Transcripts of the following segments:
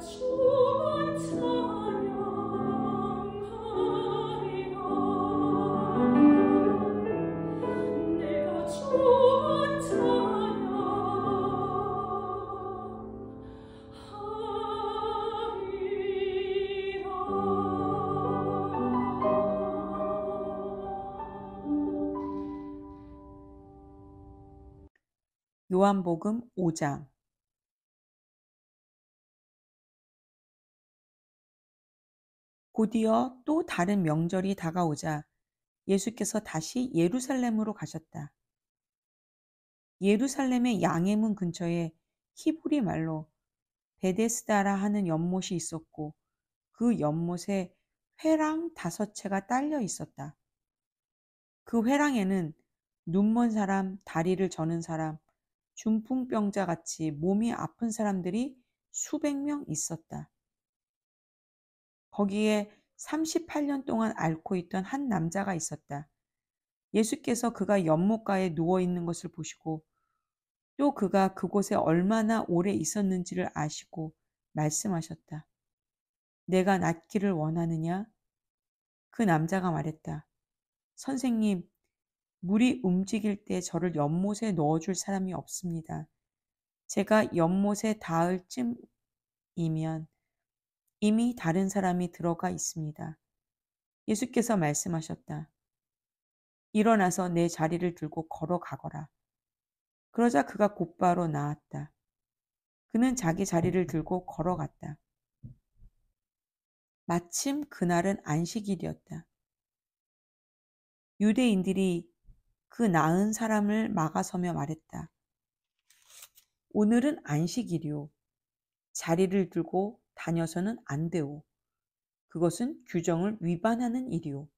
주만 찬양하리라. 내가 주만 요한복음 5장. 곧이어 또 다른 명절이 다가오자 예수께서 다시 예루살렘으로 가셨다. 예루살렘의 양의 문 근처에 히브리 말로 베데스다라 하는 연못이 있었고 그 연못에 회랑 5채가 딸려 있었다. 그 회랑에는 눈먼 사람, 다리를 저는 사람, 중풍병자 같이 몸이 아픈 사람들이 수백 명 있었다. 거기에 38년 동안 앓고 있던 한 남자가 있었다. 예수께서 그가 연못가에 누워 있는 것을 보시고 또 그가 그곳에 얼마나 오래 있었는지를 아시고 말씀하셨다. 내가 낫기를 원하느냐? 그 남자가 말했다. 선생님, 물이 움직일 때 저를 연못에 넣어줄 사람이 없습니다. 제가 연못에 닿을 쯤이면 이미 다른 사람이 들어가 있습니다. 예수께서 말씀하셨다. 일어나서 내 자리를 들고 걸어가거라. 그러자 그가 곧바로 나았다. 그는 자기 자리를 들고 걸어갔다. 마침 그날은 안식일이었다. 유대인들이 그 나은 사람을 막아서며 말했다. 오늘은 안식일이오. 자리를 들고 다녀서는 안 되오. 그것은 규정을 위반하는 일이오.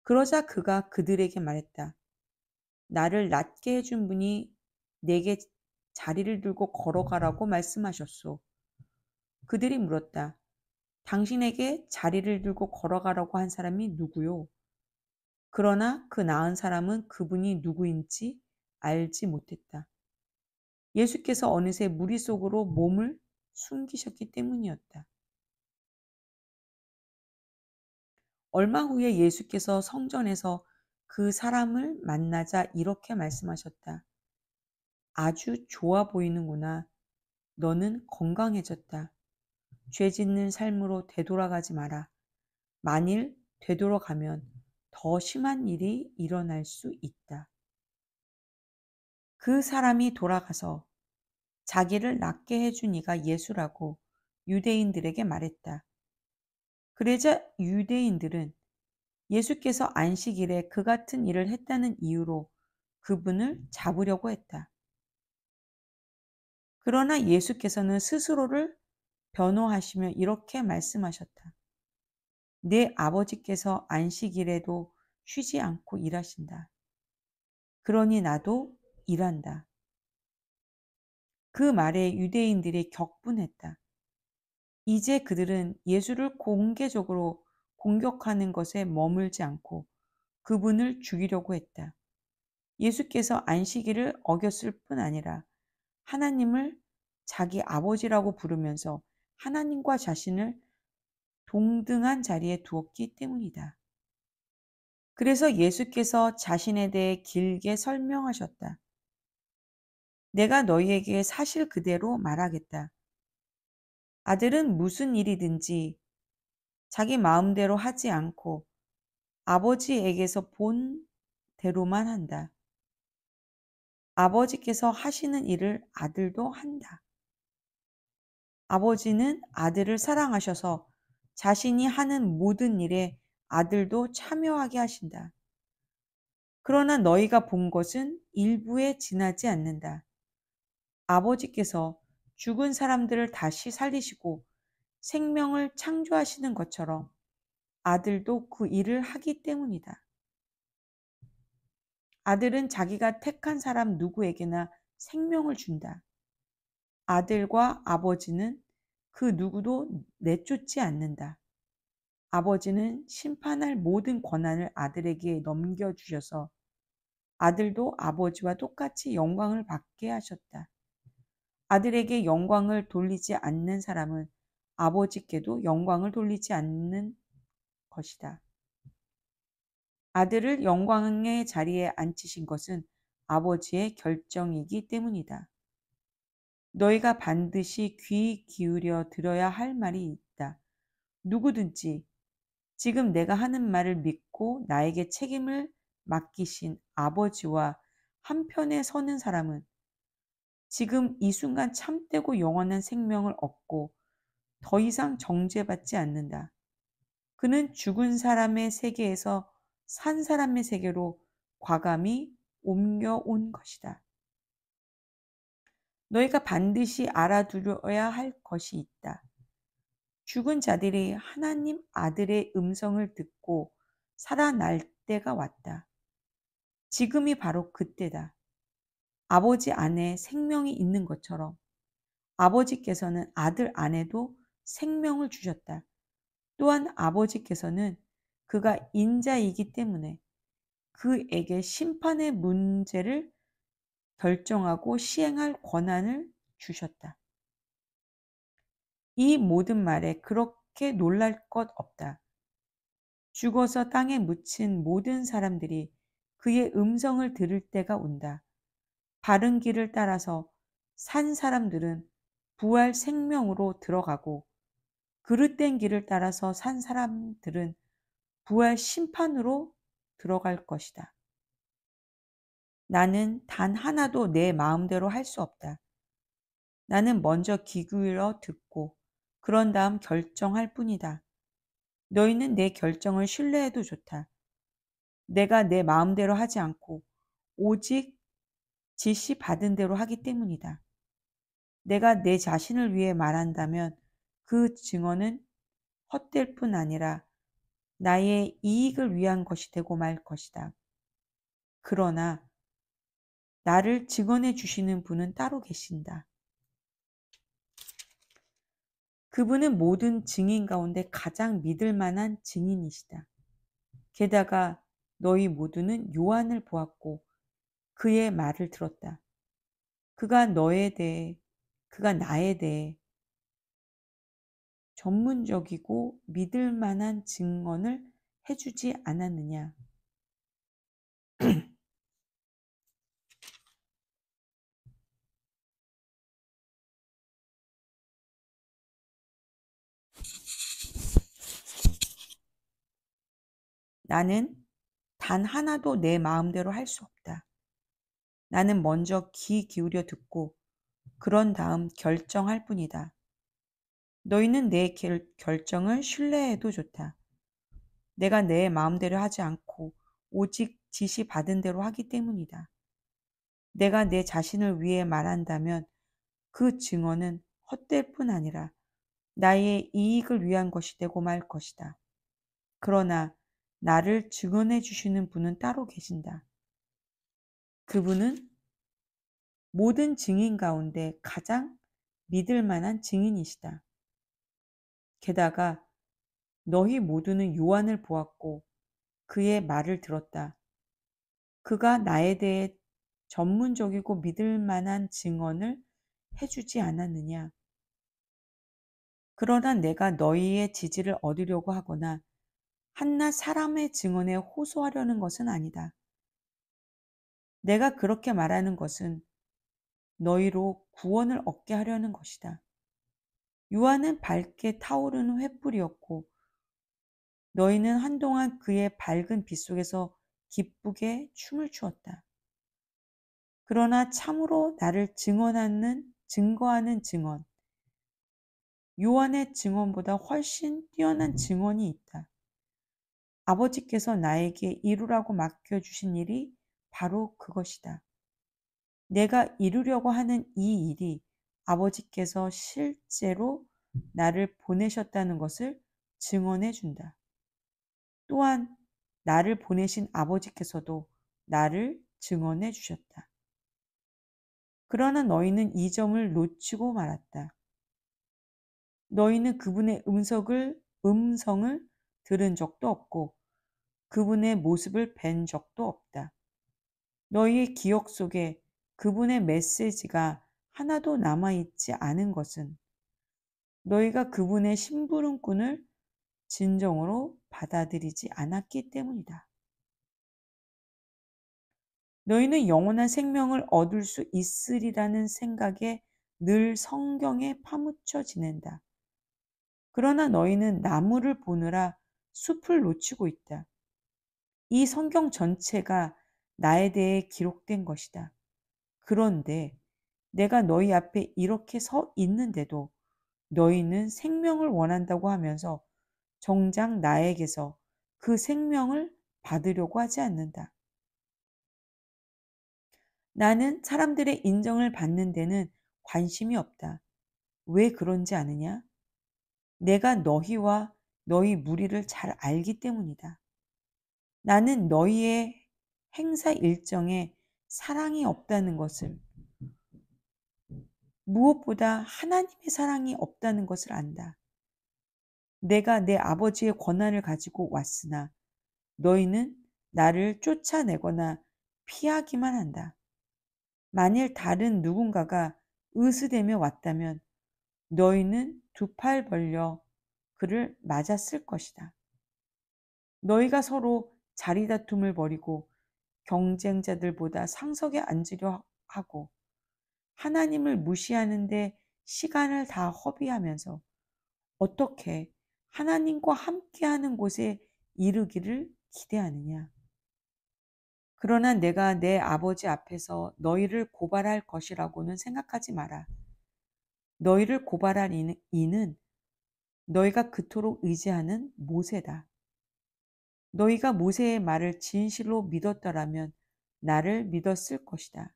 그러자 그가 그들에게 말했다. 나를 낫게 해준 분이 내게 자리를 들고 걸어가라고 말씀하셨소. 그들이 물었다. 당신에게 자리를 들고 걸어가라고 한 사람이 누구요? 그러나 그 나은 사람은 그분이 누구인지 알지 못했다. 예수께서 어느새 무리 속으로 몸을 숨기셨기 때문이었다. 얼마 후에 예수께서 성전에서 그 사람을 만나자 이렇게 말씀하셨다. 아주 좋아 보이는구나. 너는 건강해졌다. 죄 짓는 삶으로 되돌아가지 마라. 만일 되돌아가면 더 심한 일이 일어날 수 있다. 그 사람이 돌아가서 자기를 낫게 해준 이가 예수라고 유대인들에게 말했다. 그러자 유대인들은 예수께서 안식일에 그 같은 일을 했다는 이유로 그분을 잡으려고 했다. 그러나 예수께서는 스스로를 변호하시며 이렇게 말씀하셨다. 내 아버지께서 안식일에도 쉬지 않고 일하신다. 그러니 나도 일한다. 그 말에 유대인들이 격분했다. 이제 그들은 예수를 공개적으로 공격하는 것에 머물지 않고 그분을 죽이려고 했다. 예수께서 안식일을 어겼을 뿐 아니라 하나님을 자기 아버지라고 부르면서 하나님과 자신을 동등한 자리에 두었기 때문이다. 그래서 예수께서 자신에 대해 길게 설명하셨다. 내가 너희에게 사실 그대로 말하겠다. 아들은 무슨 일이든지 자기 마음대로 하지 않고 아버지에게서 본 대로만 한다. 아버지께서 하시는 일을 아들도 한다. 아버지는 아들을 사랑하셔서 자신이 하는 모든 일에 아들도 참여하게 하신다. 그러나 너희가 본 것은 일부에 지나지 않는다. 아버지께서 죽은 사람들을 다시 살리시고 생명을 창조하시는 것처럼 아들도 그 일을 하기 때문이다. 아들은 자기가 택한 사람 누구에게나 생명을 준다. 아들과 아버지는 그 누구도 내쫓지 않는다. 아버지는 심판할 모든 권한을 아들에게 넘겨주셔서 아들도 아버지와 똑같이 영광을 받게 하셨다. 아들에게 영광을 돌리지 않는 사람은 아버지께도 영광을 돌리지 않는 것이다. 아들을 영광의 자리에 앉히신 것은 아버지의 결정이기 때문이다. 너희가 반드시 귀 기울여 들어야 할 말이 있다. 누구든지 지금 내가 하는 말을 믿고 나에게 책임을 맡기신 아버지와 한편에 서는 사람은 지금 이 순간 참되고 영원한 생명을 얻고 더 이상 정죄받지 않는다. 그는 죽은 사람의 세계에서 산 사람의 세계로 과감히 옮겨온 것이다. 너희가 반드시 알아두려야 할 것이 있다. 죽은 자들이 하나님 아들의 음성을 듣고 살아날 때가 왔다. 지금이 바로 그때다. 아버지 안에 생명이 있는 것처럼 아버지께서는 아들 안에도 생명을 주셨다. 또한 아버지께서는 그가 인자이기 때문에 그에게 심판의 문제를 결정하고 시행할 권한을 주셨다. 이 모든 말에 그렇게 놀랄 것 없다. 죽어서 땅에 묻힌 모든 사람들이 그의 음성을 들을 때가 온다. 바른 길을 따라서 산 사람들은 부활 생명으로 들어가고 그릇된 길을 따라서 산 사람들은 부활 심판으로 들어갈 것이다. 나는 단 하나도 내 마음대로 할 수 없다. 나는 먼저 귀 기울여 듣고 그런 다음 결정할 뿐이다. 너희는 내 결정을 신뢰해도 좋다. 내가 내 마음대로 하지 않고 오직 지시 받은 대로 하기 때문이다. 내가 내 자신을 위해 말한다면 그 증언은 헛될 뿐 아니라 나의 이익을 위한 것이 되고 말 것이다. 그러나 나를 증언해 주시는 분은 따로 계신다. 그분은 모든 증인 가운데 가장 믿을 만한 증인이시다. 게다가 너희 모두는 요한을 보았고 그의 말을 들었다. 그가 나에 대해 전문적이고 믿을 만한 증언을 해주지 않았느냐. 나는 단 하나도 내 마음대로 할 수 없다. 나는 먼저 귀 기울여 듣고 그런 다음 결정할 뿐이다. 너희는 내 결정을 신뢰해도 좋다. 내가 내 마음대로 하지 않고 오직 지시 받은 대로 하기 때문이다. 내가 내 자신을 위해 말한다면 그 증언은 헛될 뿐 아니라 나의 이익을 위한 것이 되고 말 것이다. 그러나 나를 증언해 주시는 분은 따로 계신다. 그분은 모든 증인 가운데 가장 믿을 만한 증인이시다. 게다가 너희 모두는 요한을 보았고 그의 말을 들었다. 그가 나에 대해 전문적이고 믿을 만한 증언을 해주지 않았느냐. 그러나 내가 너희의 지지를 얻으려고 하거나 한낱 사람의 증언에 호소하려는 것은 아니다. 내가 그렇게 말하는 것은 너희로 구원을 얻게 하려는 것이다. 요한은 밝게 타오르는 횃불이었고 너희는 한동안 그의 밝은 빛 속에서 기쁘게 춤을 추었다. 그러나 참으로 나를 증거하는 증언, 요한의 증언보다 훨씬 뛰어난 증언이 있다. 아버지께서 나에게 이루라고 맡겨주신 일이 바로 그것이다. 내가 이루려고 하는 이 일이 아버지께서 실제로 나를 보내셨다는 것을 증언해 준다. 또한 나를 보내신 아버지께서도 나를 증언해 주셨다. 그러나 너희는 이 점을 놓치고 말았다. 너희는 그분의 음성을 들은 적도 없고 그분의 모습을 뵌 적도 없다. 너희의 기억 속에 그분의 메시지가 하나도 남아있지 않은 것은 너희가 그분의 심부름꾼을 진정으로 받아들이지 않았기 때문이다. 너희는 영원한 생명을 얻을 수 있으리라는 생각에 늘 성경에 파묻혀 지낸다. 그러나 너희는 나무를 보느라 숲을 놓치고 있다. 이 성경 전체가 나에 대해 기록된 것이다. 그런데 내가 너희 앞에 이렇게 서 있는데도 너희는 생명을 원한다고 하면서 정작 나에게서 그 생명을 받으려고 하지 않는다. 나는 사람들의 인정을 받는 데는 관심이 없다. 왜 그런지 아느냐? 내가 너희와 너희 무리를 잘 알기 때문이다. 나는 너희의 행사 일정에 사랑이 없다는 것을, 무엇보다 하나님의 사랑이 없다는 것을 안다. 내가 내 아버지의 권한을 가지고 왔으나 너희는 나를 쫓아내거나 피하기만 한다. 만일 다른 누군가가 의스대며 왔다면 너희는 두 팔 벌려 그를 맞았을 것이다. 너희가 서로 자리다툼을 벌이고 경쟁자들보다 상석에 앉으려 하고 하나님을 무시하는데 시간을 다 허비하면서 어떻게 하나님과 함께하는 곳에 이르기를 기대하느냐. 그러나 내가 내 아버지 앞에서 너희를 고발할 것이라고는 생각하지 마라. 너희를 고발할 이는 너희가 그토록 의지하는 모세다. 너희가 모세의 말을 진실로 믿었더라면 나를 믿었을 것이다.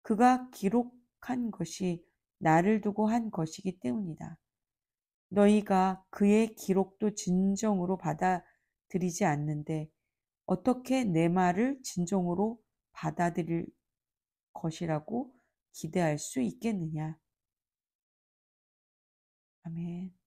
그가 기록한 것이 나를 두고 한 것이기 때문이다. 너희가 그의 기록도 진정으로 받아들이지 않는데 어떻게 내 말을 진정으로 받아들일 것이라고 기대할 수 있겠느냐. 아멘.